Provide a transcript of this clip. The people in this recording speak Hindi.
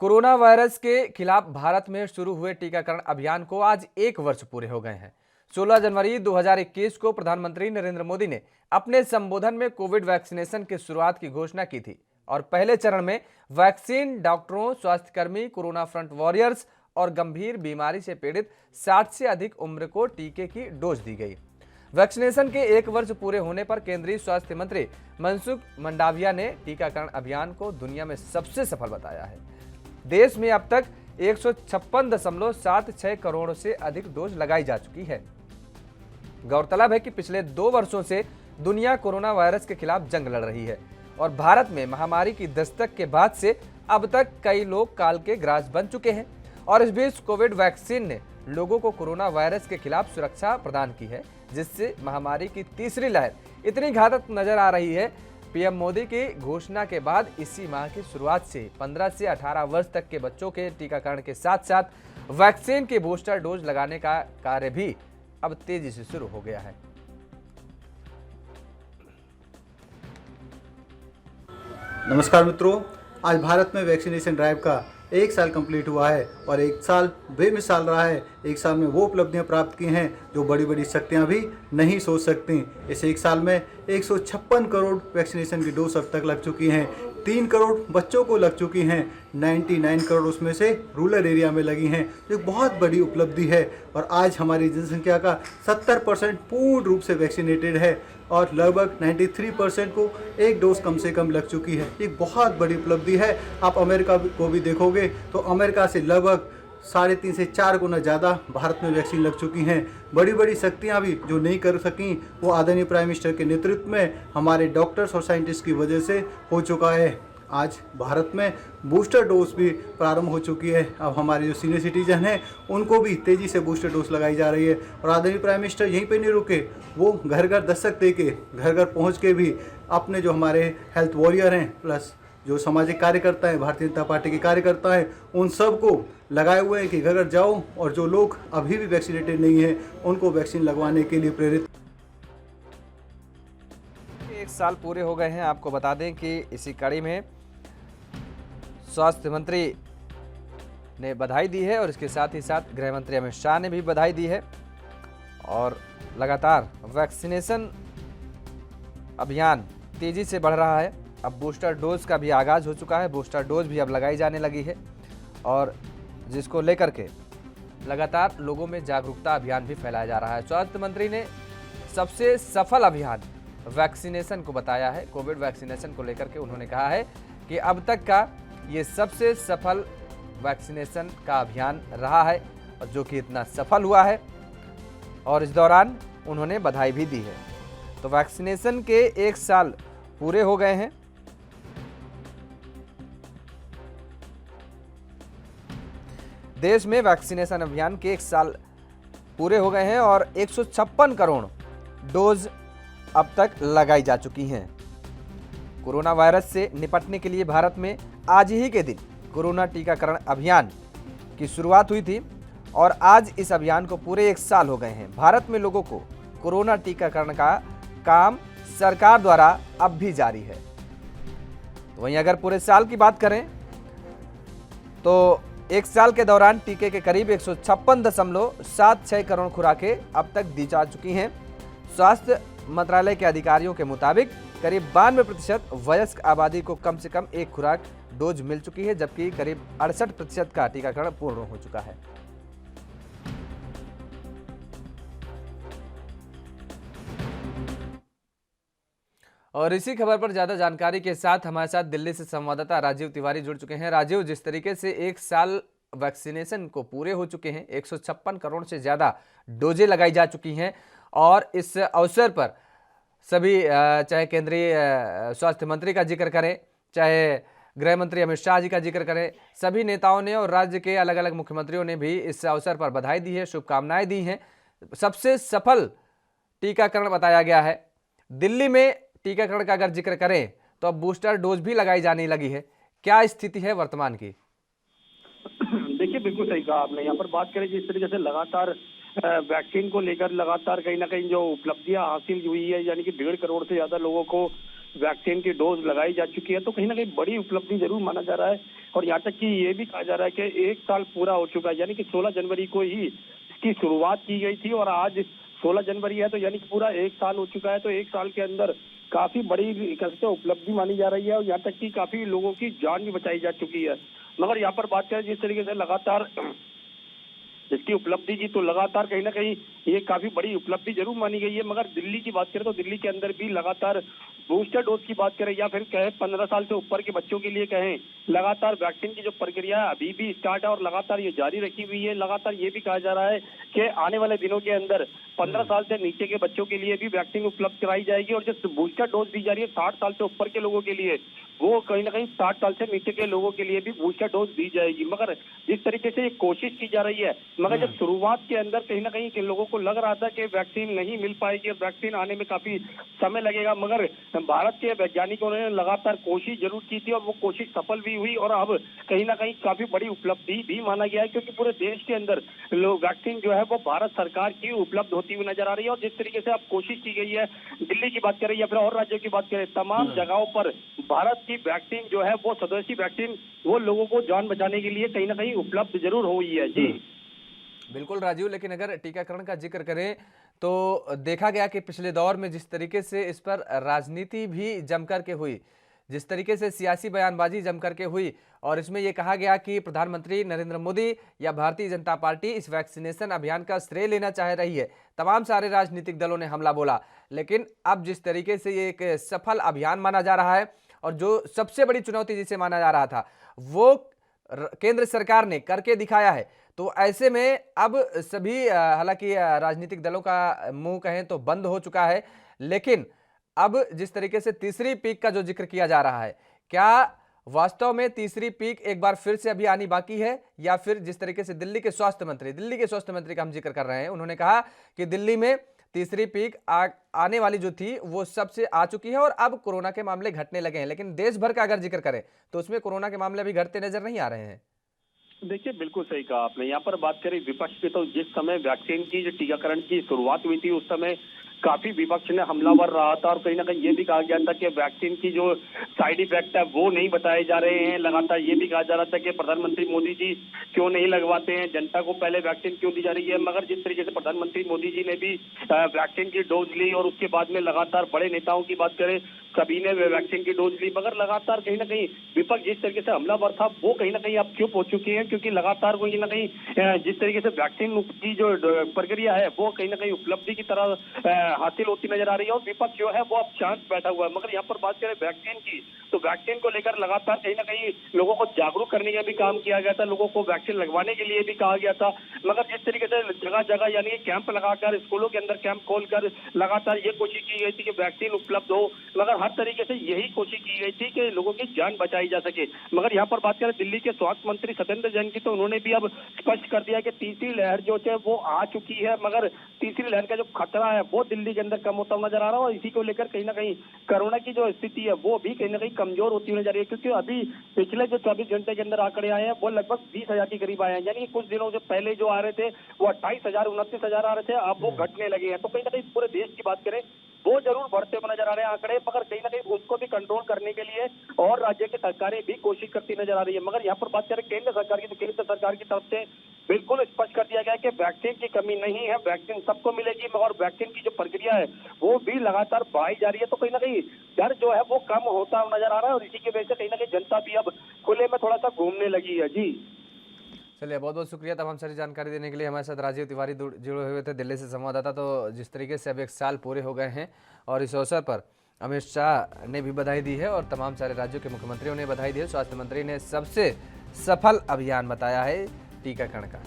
कोरोना वायरस के खिलाफ भारत में शुरू हुए टीकाकरण अभियान को आज 1 वर्ष पूरे हो गए हैं। 16 जनवरी 2021 को प्रधानमंत्री नरेंद्र मोदी ने अपने संबोधन में कोविड वैक्सीनेशन की शुरुआत की घोषणा की थी और पहले चरण में वैक्सीन डॉक्टरों, स्वास्थ्यकर्मी, कोरोना फ्रंट वॉरियर्स और गंभीर बीमारी से पीड़ित 60 से अधिक उम्र को टीके की डोज दी गई। वैक्सीनेशन के 1 वर्ष पूरे होने पर केंद्रीय स्वास्थ्य मंत्री मनसुख मंडाविया ने टीकाकरण अभियान को दुनिया में सबसे सफल बताया है। देश में अब तक 156.76 करोड़ से अधिक डोज लगाई जा चुकी है। गौरतलब है कि पिछले 2 वर्षों से दुनिया कोरोना वायरस के खिलाफ जंग लड़ रही है और भारत में महामारी की दस्तक के बाद से अब तक कई लोग काल के ग्रास बन चुके हैं और इस बीच कोविड वैक्सीन ने लोगों को कोरोना वायरस के खिलाफ सुरक्षा प्रदान की है, जिससे महामारी की तीसरी लहर इतनी घातक नजर आ रही है। पीएम मोदी की घोषणा के बाद इसी माह की शुरुआत से 15 से 18 वर्ष तक के बच्चों के टीकाकरण के साथ साथ वैक्सीन की बूस्टर डोज लगाने का कार्य भी अब तेजी से शुरू हो गया है। नमस्कार मित्रों, आज भारत में वैक्सीनेशन ड्राइव का 1 साल कंप्लीट हुआ है और 1 साल बेमिसाल रहा है। 1 साल में वो उपलब्धियां प्राप्त की हैं जो बड़ी बड़ी शक्तियां भी नहीं सोच सकती। इस 1 साल में 156 करोड़ वैक्सीनेशन की डोज अब तक लग चुकी हैं। 3 करोड़ बच्चों को लग चुकी हैं। 99 करोड़ उसमें से रूरल एरिया में लगी हैं, जो बहुत बड़ी उपलब्धि है। और आज हमारी जनसंख्या का 70% पूर्ण रूप से वैक्सीनेटेड है और लगभग 93% को 1 डोज कम से कम लग चुकी है। एक बहुत बड़ी उपलब्धि है। आप अमेरिका को भी देखोगे तो अमेरिका से लगभग 3.5 से 4 गुना ज़्यादा भारत में वैक्सीन लग चुकी हैं। बड़ी बड़ी शक्तियां भी जो नहीं कर सकीं, वो आदरणीय प्राइम मिनिस्टर के नेतृत्व में हमारे डॉक्टर्स और साइंटिस्ट की वजह से हो चुका है। आज भारत में बूस्टर डोज भी प्रारंभ हो चुकी है। अब हमारे जो सीनियर सिटीजन हैं उनको भी तेज़ी से बूस्टर डोज लगाई जा रही है और आदरणीय प्राइम मिनिस्टर यहीं पे नहीं रुके, वो घर घर दस्तक दे के, घर घर पहुँच के भी अपने जो हमारे हेल्थ वॉरियर हैं प्लस जो सामाजिक कार्यकर्ता हैं, भारतीय जनता पार्टी के कार्यकर्ता हैं, उन सब को लगाए हुए हैं कि घर घर जाओ और जो लोग अभी भी वैक्सीनेटेड नहीं हैं उनको वैक्सीन लगवाने के लिए प्रेरित। 1 साल पूरे हो गए हैं। आपको बता दें कि इसी कड़ी में स्वास्थ्य मंत्री ने बधाई दी है और इसके साथ ही साथ गृह मंत्री अमित शाह ने भी बधाई दी है और लगातार वैक्सीनेशन अभियान तेजी से बढ़ रहा है। अब बूस्टर डोज का भी आगाज हो चुका है। बूस्टर डोज भी अब लगाई जाने लगी है और जिसको लेकर के लगातार लोगों में जागरूकता अभियान भी फैलाया जा रहा है। स्वास्थ्य मंत्री ने सबसे सफल अभियान वैक्सीनेशन को बताया है। कोविड वैक्सीनेशन को लेकर के उन्होंने कहा है कि अब तक का ये सबसे सफल वैक्सीनेशन का अभियान रहा है और जो कि इतना सफल हुआ है और इस दौरान उन्होंने बधाई भी दी है। तो वैक्सीनेशन के 1 साल पूरे हो गए हैं। देश में वैक्सीनेशन अभियान के 1 साल पूरे हो गए हैं और 156 करोड़ डोज अब तक लगाई जा चुकी हैं। कोरोना वायरस से निपटने के लिए भारत में आज ही के दिन कोरोना टीकाकरण अभियान की शुरुआत हुई थी और आज इस अभियान को पूरे 1 साल हो गए हैं। भारत में लोगों को कोरोना टीकाकरण का काम सरकार द्वारा अब भी जारी है। तो वहीं अगर पूरे साल की बात करें तो 1 साल के दौरान टीके के करीब 156.76 करोड़ खुराकें अब तक दी जा चुकी हैं। स्वास्थ्य मंत्रालय के अधिकारियों के मुताबिक करीब 92% वयस्क आबादी को कम से कम 1 खुराक डोज मिल चुकी है, जबकि करीब 68% का टीकाकरण पूर्ण हो चुका है। और इसी खबर पर ज्यादा जानकारी के साथ हमारे साथ दिल्ली से संवाददाता राजीव तिवारी जुड़ चुके हैं। राजीव, जिस तरीके से 1 साल वैक्सीनेशन को पूरे हो चुके हैं, 156 करोड़ से ज्यादा डोजें लगाई जा चुकी हैं और इस अवसर पर सभी चाहे केंद्रीय स्वास्थ्य मंत्री का जिक्र करें, चाहे गृह मंत्री अमित शाह जी का जिक्र करें, सभी नेताओं ने और राज्य के अलग अलग मुख्यमंत्रियों ने भी इस अवसर पर बधाई दी है, शुभकामनाएं दी हैं। सबसे सफल टीकाकरण बताया गया है। दिल्ली में टीकाकरण का अगर जिक्र करें तो अब बूस्टर डोज भी लगाई जाने लगी है। क्या स्थिति है वर्तमान की? देखिए, बिल्कुल सही कहा आपने। यहाँ पर बात करें जिस तरीके से लगातार वैक्सीन को लेकर लगातार कहीं ना कहीं जो उपलब्धियां हासिल हुई है, यानी कि 1.5 करोड़ से ज्यादा लोगों को वैक्सीन की डोज लगाई जा चुकी है, तो कहीं ना कहीं बड़ी उपलब्धि जरूर माना जा रहा है। और यहाँ तक कि ये भी कहा जा रहा है कि 1 साल पूरा हो चुका है, यानी कि 16 जनवरी को ही इसकी शुरुआत की गई थी और आज 16 जनवरी है, तो यानी कि पूरा 1 साल हो चुका है। तो 1 साल के अंदर काफी बड़ी कहते उपलब्धि मानी जा रही है और यहाँ तक कि काफी लोगों की जान भी बचाई जा चुकी है। मगर यहाँ पर बात करें जिस तरीके से लगातार इसकी उपलब्धि की, तो लगातार कहीं ना कहीं ये काफी बड़ी उपलब्धि जरूर मानी गई है। मगर दिल्ली की बात करें तो दिल्ली के अंदर भी लगातार बूस्टर डोज की बात करें या फिर कहें 15 साल से ऊपर के बच्चों के लिए कहें, लगातार वैक्सीन की जो प्रक्रिया है अभी भी स्टार्ट है और लगातार ये जारी रखी हुई है। लगातार ये भी कहा जा रहा है कि आने वाले दिनों के अंदर 15 साल से नीचे के बच्चों के लिए भी वैक्सीन उपलब्ध कराई जाएगी और जो बूस्टर डोज दी जा रही है 60 साल से ऊपर के लोगों के लिए, वो कहीं ना कहीं 60 साल से नीचे के लोगों के लिए भी बूस्टर डोज दी जाएगी। मगर जिस तरीके से ये कोशिश की जा रही है, मगर जब शुरुआत के अंदर कहीं ना कहीं के लोगों को लग रहा था कि वैक्सीन नहीं मिल पाएगी और वैक्सीन आने में काफी समय लगेगा, मगर भारत के वैज्ञानिकों ने लगातार कोशिश जरूर की थी और वो कोशिश सफल भी हुई और अब कहीं ना कहीं काफी बड़ी उपलब्धि भी माना गया है, क्योंकि पूरे देश के अंदर वैक्सीन जो है वो भारत सरकार की उपलब्ध होती हुई नजर आ रही है। और जिस तरीके से अब कोशिश की गई है, दिल्ली की बात करें या फिर और राज्यों की बात करें, तमाम जगहों पर भारत की वैक्सीन जो है वो स्वदेशी वैक्सीन वो लोगों को जान बचाने के लिए कहीं ना कहीं उपलब्ध जरूर हुई है। जी बिल्कुल राजीव, लेकिन अगर टीकाकरण का जिक्र करें तो देखा गया कि पिछले दौर में जिस तरीके से इस पर राजनीति भी जमकर के हुई, जिस तरीके से सियासी बयानबाजी जमकर के हुई और इसमें यह कहा गया कि प्रधानमंत्री नरेंद्र मोदी या भारतीय जनता पार्टी इस वैक्सीनेशन अभियान का श्रेय लेना चाह रही है, तमाम सारे राजनीतिक दलों ने हमला बोला। लेकिन अब जिस तरीके से ये एक सफल अभियान माना जा रहा है और जो सबसे बड़ी चुनौती जिसे माना जा रहा था वो केंद्र सरकार ने करके दिखाया है, तो ऐसे में अब सभी हालांकि राजनीतिक दलों का मुंह कहें तो बंद हो चुका है, लेकिन अब जिस तरीके से तीसरी पीक का जो जिक्र किया जा रहा है, क्या वास्तव में तीसरी पीक एक बार फिर से अभी आनी बाकी है या फिर जिस तरीके से दिल्ली के स्वास्थ्य मंत्री का हम जिक्र कर रहे हैं, उन्होंने कहा कि दिल्ली में तीसरी पीक आने वाली जो थी वो सबसे आ चुकी है और अब कोरोना के मामले घटने लगे हैं। लेकिन देश भर का अगर जिक्र करें तो उसमें कोरोना के मामले अभी घटते नजर नहीं आ रहे हैं। देखिए बिल्कुल सही कहा आपने। यहाँ पर बात करें विपक्ष की, तो जिस समय वैक्सीन की जो टीकाकरण की शुरुआत हुई थी उस समय काफी विपक्ष ने हमलावर रहा था और कहीं ना कहीं ये भी कहा गया था कि वैक्सीन की जो साइड इफेक्ट है वो नहीं बताए जा रहे हैं। लगातार ये भी कहा जा रहा था कि प्रधानमंत्री मोदी जी क्यों नहीं लगवाते हैं, जनता को पहले वैक्सीन क्यों दी जा रही है। मगर जिस तरीके से प्रधानमंत्री मोदी जी ने भी वैक्सीन की डोज ली और उसके बाद में लगातार बड़े नेताओं की बात करें सभी ने वैक्सीन की डोज ली, मगर लगातार कहीं ना कहीं विपक्ष जिस तरीके से हमलावर था वो कहीं ना कहीं अब चुप हो चुकी है, क्योंकि लगातार कहीं ना कहीं जिस तरीके से वैक्सीन की जो प्रक्रिया है वो कहीं ना कहीं उपलब्धि की तरह हासिल होती नजर आ रही है और विपक्ष जो है वो अब शांत बैठा हुआ है। मगर यहाँ पर बात करें वैक्सीन की, तो वैक्सीन को लेकर लगातार कहीं ना कहीं लोगों को जागरूक करने का भी काम किया गया था, लोगों को वैक्सीन लगवाने के लिए भी कहा गया था। मगर जिस तरीके से जगह जगह यानी कैंप लगाकर, स्कूलों के अंदर कैंप खोलकर लगातार ये कोशिश की गई थी कि वैक्सीन उपलब्ध हो, मगर हर तरीके से यही कोशिश की गई थी कि लोगों की जान बचाई जा सके। मगर यहाँ पर बात करें दिल्ली के स्वास्थ्य मंत्री सत्येंद्र जैन की, तो उन्होंने भी अब स्पष्ट कर दिया कि तीसरी लहर जो है वो आ चुकी है, मगर तीसरी लहर का जो खतरा है वो दिल्ली के अंदर कम होता हुआ नजर आ रहा है और इसी को लेकर कहीं ना कहीं कोरोना की जो स्थिति है वो भी कहीं ना कहीं कमजोर होती हुई नजर आ रही है। क्योंकि अभी पिछले जो 24 घंटे के अंदर आंकड़े आए हैं वो लगभग 20,000 के करीब आए हैं, यानी कि कुछ दिनों से पहले जो आ रहे थे वो 28,000 29,000 आ रहे थे, अब वो घटने लगे हैं। तो कहीं ना कहीं पूरे देश की बात करें वो जरूर बढ़ते हुए नजर आ रहे हैं आंकड़े, मगर कहीं ना कहीं उसको भी कंट्रोल करने के लिए और राज्य की सरकारें भी कोशिश करती नजर आ रही है। मगर यहाँ पर बात करें केंद्र सरकार की, तो केंद्र सरकार की तरफ से बिल्कुल स्पष्ट कर दिया गया कि वैक्सीन की कमी नहीं है, वैक्सीन सबको मिलेगी, मगर वैक्सीन की जो प्रक्रिया है वो भी लगातार बढ़ाई जा रही है। तो कहीं ना कहीं डर जो है वो कम होता नजर आ रहा है और इसी की वजह से कहीं ना कहीं जनता भी अब खुले में थोड़ा सा घूमने लगी है। जी चलिए, बहुत बहुत शुक्रिया तमाम सारी जानकारी देने के लिए। हमारे साथ राजीव तिवारी जुड़े हुए थे दिल्ली से संवाददाता। तो जिस तरीके से अब 1 साल पूरे हो गए हैं और इस अवसर पर अमित शाह ने भी बधाई दी है और तमाम सारे राज्यों के मुख्यमंत्रियों ने बधाई दी है। स्वास्थ्य मंत्री ने सबसे सफल अभियान बताया है टीकाकरण का।